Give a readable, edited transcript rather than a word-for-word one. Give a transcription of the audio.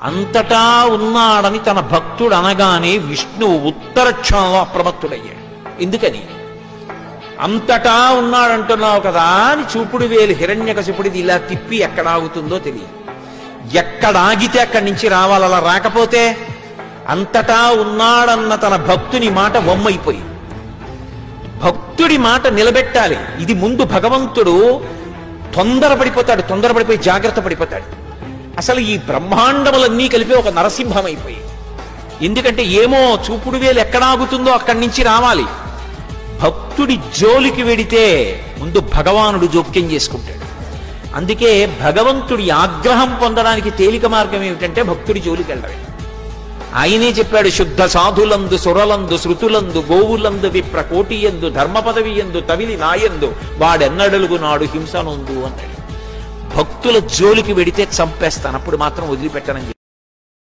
అంతటా ఉన్నాడని తన భక్తుడు అనగానే విష్ణువు ఉత్తర క్షణంలో అప్రమత్తుడయ్యాడు. ఎందుకని? అంతటా ఉన్నాడంటున్నావు కదా అని చూపుడు వేలు హిరణ్యకశిపుడిది ఇలా తిప్పి ఎక్కడ ఆగుతుందో తెలియదు. ఎక్కడ ఆగితే అక్కడి నుంచి రావాలి. అలా రాకపోతే అంతటా ఉన్నాడన్న తన భక్తుని మాట వమ్మైపోయి, భక్తుడి మాట నిలబెట్టాలి. ఇది ముందు భగవంతుడు తొందరపడిపోయి జాగ్రత్త పడిపోతాడు. అసలు ఈ బ్రహ్మాండములన్నీ కలిపి ఒక నరసింహం అయిపోయి, ఎందుకంటే ఏమో చూపుడు వేలు ఎక్కడాగుతుందో అక్కడి నుంచి రావాలి. భక్తుడి జోలికి వెడితే ముందు భగవానుడు జోక్యం చేసుకుంటాడు. అందుకే భగవంతుడి ఆగ్రహం పొందడానికి తేలిక మార్గం ఏమిటంటే భక్తుడి జోలికి వెళ్ళడమే. ఆయనే చెప్పాడు, శుద్ధ సాధులందు సురలందు శృతులందు గోవులందు విప్ర కోటియందు ధర్మ పదవియందు తవిలి నాయందు వాడెన్నడలుగు నాడు హింసనొందు అన్నాడు. భక్తుల జోలికి వెడితే చంపేస్తాను, అప్పుడు మాత్రం వదిలిపెట్టనని